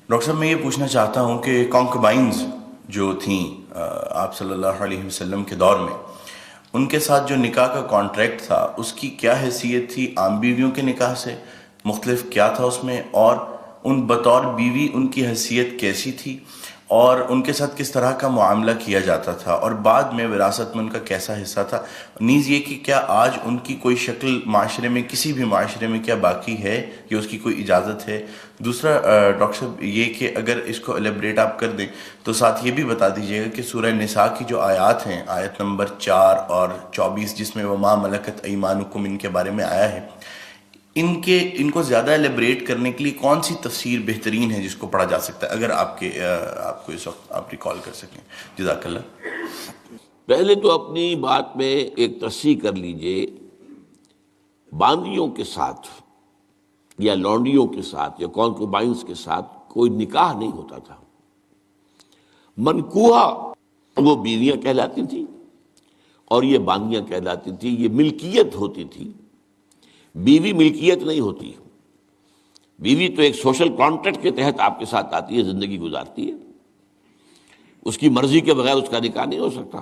Doctor صاحب میں یہ پوچھنا چاہتا ہوں کہ کانکوبائنز جو تھیں آپ صلی اللہ علیہ وسلم کے دور میں، ان کے ساتھ جو نکاح کا کانٹریکٹ تھا اس کی کیا حیثیت تھی عام بیویوں کے نکاح سے؟ مختلف کیا تھا اس میں؟ اور ان بطور بیوی ان کی حیثیت کیسی تھی، اور ان کے ساتھ کس طرح کا معاملہ کیا جاتا تھا، اور بعد میں وراثت میں ان کا کیسا حصہ تھا؟ نیز یہ کہ کیا آج ان کی کوئی شکل معاشرے میں، کسی بھی معاشرے میں کیا باقی ہے یا اس کی کوئی اجازت ہے؟ دوسرا ڈاکٹر صاحب یہ کہ اگر اس کو ایلیبریٹ آپ کر دیں تو ساتھ یہ بھی بتا دیجیے گا کہ سورہ نساء کی جو آیات ہیں، آیت نمبر 4 اور 24 جس میں وما ملکت ایمانکم ان کے بارے میں آیا ہے، ان کو زیادہ ایلیبریٹ کرنے کے لیے کون سی تفسیر بہترین ہے جس کو پڑھا جا سکتا ہے، اگر آپ کو اس وقت آپ ریکال کر سکیں؟ جزاک اللہ۔ پہلے تو اپنی بات میں ایک تصحیح کر لیجئے، باندیوں کے ساتھ یا لونڈیوں کے ساتھ یا کانکوبائنز کے ساتھ کوئی نکاح نہیں ہوتا تھا۔ منکوحہ وہ بیویاں کہلاتی تھیں اور یہ باندیاں کہلاتی تھیں، یہ ملکیت ہوتی تھی۔ بیوی ملکیت نہیں ہوتی، بیوی تو ایک سوشل کانٹریکٹ کے تحت آپ کے ساتھ آتی ہے، زندگی گزارتی ہے، اس کی مرضی کے بغیر اس کا نکاح نہیں ہو سکتا،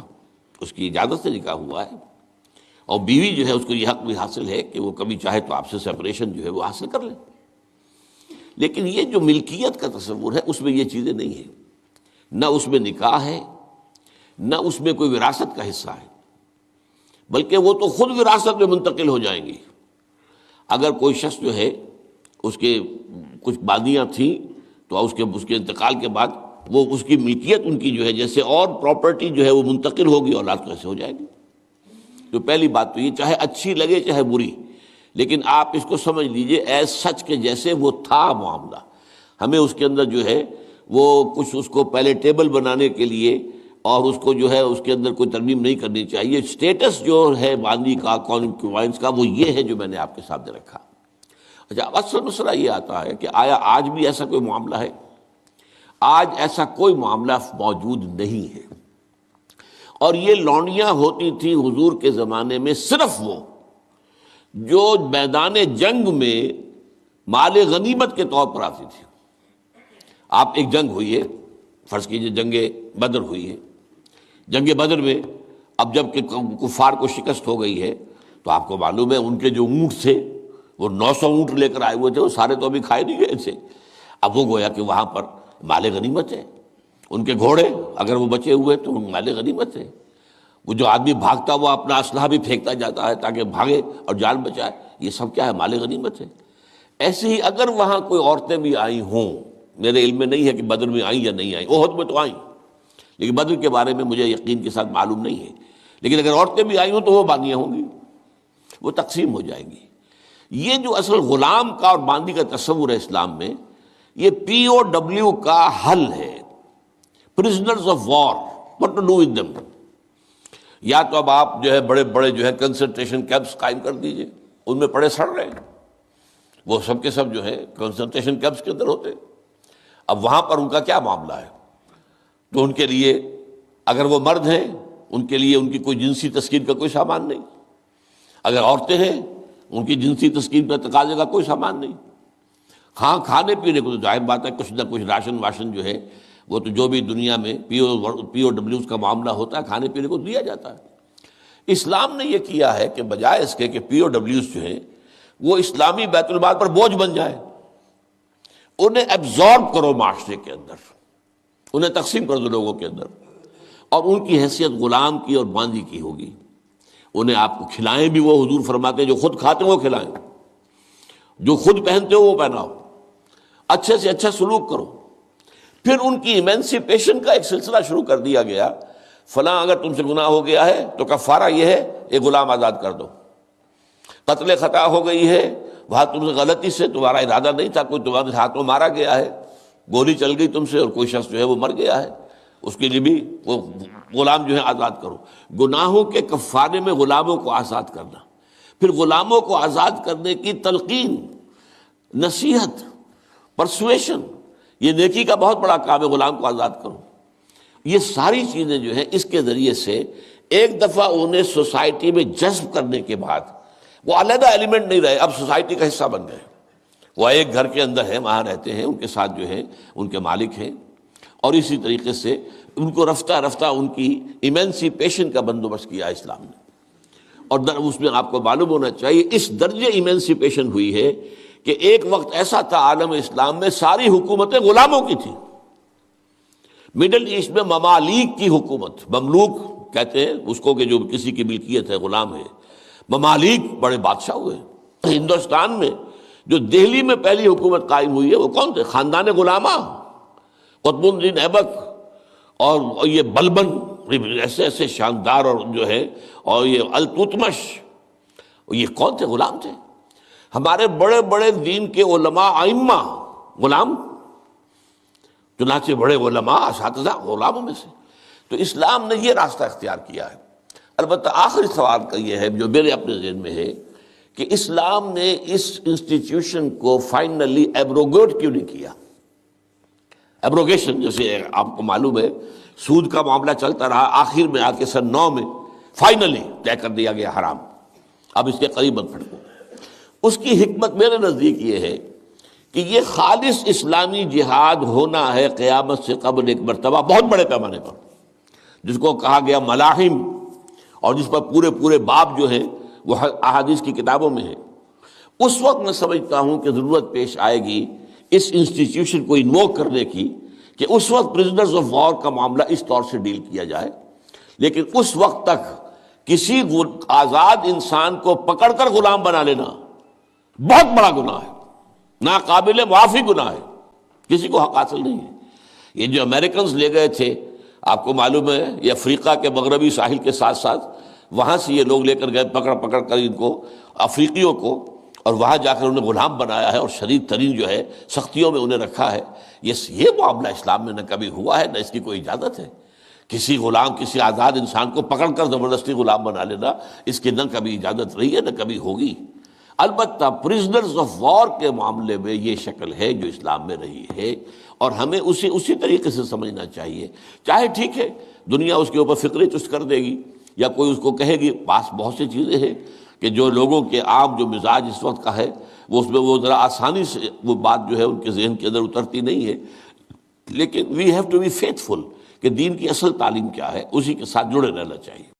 اس کی اجازت سے نکاح ہوا ہے، اور بیوی جو ہے اس کو یہ حق بھی حاصل ہے کہ وہ کبھی چاہے تو آپ سے سیپریشن جو ہے وہ حاصل کر لے۔ لیکن یہ جو ملکیت کا تصور ہے اس میں یہ چیزیں نہیں ہیں، نہ اس میں نکاح ہے، نہ اس میں کوئی وراثت کا حصہ ہے، بلکہ وہ تو خود وراثت میں منتقل ہو جائیں گی۔ اگر کوئی شخص جو ہے اس کے کچھ باندیاں تھیں تو اس کے انتقال کے بعد وہ اس کی ملکیت ان کی جو ہے جیسے اور پراپرٹی جو ہے وہ منتقل ہوگی، اولاد کو ایسے ہو جائے گی۔ تو پہلی بات تو یہ چاہے اچھی لگے چاہے بری، لیکن آپ اس کو سمجھ لیجئے ایز سچ کے جیسے وہ تھا معاملہ۔ ہمیں اس کے اندر جو ہے وہ کچھ اس کو پہلے ٹیبل بنانے کے لیے اور اس کو جو ہے اس کے اندر کوئی ترمیم نہیں کرنی چاہیے۔ سٹیٹس جو ہے باندی کا، کانکوبائنز کا، وہ یہ ہے جو میں نے آپ کے سامنے رکھا۔ اچھا، اصل مسئلہ یہ آتا ہے کہ آیا آج بھی ایسا کوئی معاملہ ہے؟ آج ایسا کوئی معاملہ موجود نہیں ہے، اور یہ لونڈیاں ہوتی تھیں حضور کے زمانے میں صرف وہ جو میدان جنگ میں مال غنیمت کے طور پر آتی تھی۔ آپ ایک جنگ ہوئی ہے، فرض کیجئے جنگ بدر ہوئی ہے، جنگ بدر میں اب جب کہ کفار کو شکست ہو گئی ہے تو آپ کو معلوم ہے ان کے جو اونٹ تھے وہ 900 اونٹ لے کر آئے ہوئے تھے، وہ سارے تو ابھی کھائے نہیں گئے تھے۔ اب وہ گویا کہ وہاں پر مال غنیمت ہے، ان کے گھوڑے اگر وہ بچے ہوئے تو مال غنیمت ہے۔ وہ جو آدمی بھاگتا وہ اپنا اسلحہ بھی پھینکتا جاتا ہے تاکہ بھاگے اور جان بچائے، یہ سب کیا ہے؟ مال غنیمت ہے۔ ایسے ہی اگر وہاں کوئی عورتیں بھی آئی ہوں، میرے علم میں نہیں ہے کہ بدر میں آئیں یا نہیں آئیں، احد میں تو آئیں، لیکن بدر کے بارے میں مجھے یقین کے ساتھ معلوم نہیں ہے، لیکن اگر عورتیں بھی آئی ہوں تو وہ باندیاں ہوں گی، وہ تقسیم ہو جائیں گی۔ یہ جو اصل غلام کا اور باندی کا تصور ہے اسلام میں، یہ POW کا حل ہے، prisoners of war, what to do with them۔ یا تو اب آپ جو ہے بڑے بڑے جو ہے کنسنٹریشن کیمپس قائم کر دیجئے، ان میں پڑے سڑ رہے ہیں، وہ سب کے سب جو ہے کنسنٹریشن کیمپس کے اندر ہوتے، اب وہاں پر ان کا کیا معاملہ ہے؟ تو ان کے لیے اگر وہ مرد ہیں ان کے لیے ان کی کوئی جنسی تسکین کا کوئی سامان نہیں، اگر عورتیں ہیں ان کی جنسی تسکین کا تقاضے کا کوئی سامان نہیں۔ ہاں، کھانے پینے کو تو ظاہر بات ہے کچھ نہ کچھ راشن واشن جو ہے وہ تو جو بھی دنیا میں POWs کا معاملہ ہوتا ہے کھانے پینے کو دیا جاتا ہے۔ اسلام نے یہ کیا ہے کہ بجائے اس کے کہ POWs جو ہیں وہ اسلامی بیت المال پر بوجھ بن جائے، انہیں ایبزارب کرو معاشرے کے اندر، انہیں تقسیم کر دو لوگوں کے اندر، اور ان کی حیثیت غلام کی اور باندی کی ہوگی۔ انہیں آپ کو کھلائیں بھی وہ، حضور فرماتے ہیں جو خود کھاتے ہو وہ کھلائیں، جو خود پہنتے ہو وہ پہناؤ، اچھے سے اچھا سلوک کرو۔ پھر ان کی ایمینسیپیشن کا ایک سلسلہ شروع کر دیا گیا، فلاں اگر تم سے گناہ ہو گیا ہے تو کفارہ یہ ہے ایک غلام آزاد کر دو، قتل خطا ہو گئی ہے، وہاں تم سے غلطی سے تمہارا ارادہ نہیں تھا، کوئی تمہارے ہاتھوں مارا گیا ہے، گولی چل گئی تم سے اور کوئی شخص جو ہے وہ مر گیا ہے، اس کے لیے بھی وہ غلام جو ہے آزاد کرو۔ گناہوں کے کفارے میں غلاموں کو آزاد کرنا، پھر غلاموں کو آزاد کرنے کی تلقین، نصیحت، پرسویشن، یہ نیکی کا بہت بڑا کام ہے، غلام کو آزاد کرو۔ یہ ساری چیزیں جو ہیں اس کے ذریعے سے ایک دفعہ انہیں سوسائٹی میں جذب کرنے کے بعد وہ علیحدہ ایلیمنٹ نہیں رہے، اب سوسائٹی کا حصہ بن گئے، وہ ایک گھر کے اندر ہے، وہاں رہتے ہیں، ان کے ساتھ جو ہے ان کے مالک ہیں، اور اسی طریقے سے ان کو رفتہ رفتہ ان کی ایمینسیپیشن کا بندوبست کیا اسلام نے. اور اس میں آپ کو معلوم ہونا چاہیے اس درجے ایمینسیپیشن ہوئی ہے کہ ایک وقت ایسا تھا عالم اسلام میں ساری حکومتیں غلاموں کی تھیں. مڈل ایسٹ میں ممالک کی حکومت، مملوک کہتے ہیں اس کو کہ جو کسی کی ملکیت ہے، غلام ہے. ممالک بڑے بادشاہ ہوئے. ہندوستان میں جو دہلی میں پہلی حکومت قائم ہوئی ہے وہ کون تھے؟ خاندان غلامہ، قطب الدین ایبک اور یہ بلبن، ایسے ایسے شاندار، اور جو ہے اور یہ التتمش، یہ کون تھے؟ غلام تھے. ہمارے بڑے بڑے دین کے علماء ائمہ غلام، چنانچہ بڑے علماء اساتذہ غلاموں میں سے. تو اسلام نے یہ راستہ اختیار کیا ہے. البتہ آخری سوال کا یہ ہے جو میرے اپنے ذہن میں ہے کہ اسلام نے اس انسٹیٹیوشن کو فائنلی ایبروگیٹ کیوں نہیں کیا؟ ایبروگیشن، جیسے آپ کو معلوم ہے سود کا معاملہ چلتا رہا، آخر میں آ کے سن 9 میں فائنلی طے کر دیا گیا حرام، اب اس کے قریب مت پھٹکو. اس کی حکمت میرے نزدیک یہ ہے کہ یہ خالص اسلامی جہاد ہونا ہے قیامت سے قبل ایک مرتبہ بہت بڑے پیمانے پر، جس کو کہا گیا ملاحم، اور جس پر پورے باب جو ہیں وہ احادیث کی کتابوں میں ہے. اس وقت میں سمجھتا ہوں کہ ضرورت پیش آئے گی اس انسٹیٹیوشن کو انووک کرنے کی کہ اس وقت پرزنرز آف وار کا معاملہ اس طور سے ڈیل کیا جائے. لیکن اس وقت تک کسی آزاد انسان کو پکڑ کر غلام بنا لینا بہت بڑا گناہ ہے، ناقابل معافی گناہ ہے، کسی کو حق حاصل نہیں ہے. یہ جو امریکنز لے گئے تھے، آپ کو معلوم ہے یہ افریقہ کے مغربی ساحل کے ساتھ ساتھ وہاں سے یہ لوگ لے کر گئے، پکڑ کر ان کو، افریقیوں کو، اور وہاں جا کر انہیں غلام بنایا ہے اور شدید ترین جو ہے سختیوں میں انہیں رکھا ہے. یہ معاملہ اسلام میں نہ کبھی ہوا ہے، نہ اس کی کوئی اجازت ہے. کسی غلام، کسی آزاد انسان کو پکڑ کر زبردستی غلام بنا لینا، اس کی نہ کبھی اجازت رہی ہے نہ کبھی ہوگی. البتہ پرزنرز آف وار کے معاملے میں یہ شکل ہے جو اسلام میں رہی ہے، اور ہمیں اسی طریقے سے سمجھنا چاہیے. چاہے ٹھیک ہے دنیا اس کے اوپر فکری چست کر دے گی، یا کوئی اس کو کہے گی، پاس بہت سی چیزیں ہیں کہ جو لوگوں کے عام جو مزاج اس وقت کا ہے وہ اس میں وہ ذرا آسانی سے وہ بات جو ہے ان کے ذہن کے اندر اترتی نہیں ہے. لیکن we have to be faithful کہ دین کی اصل تعلیم کیا ہے، اسی کے ساتھ جڑے رہنا چاہیے.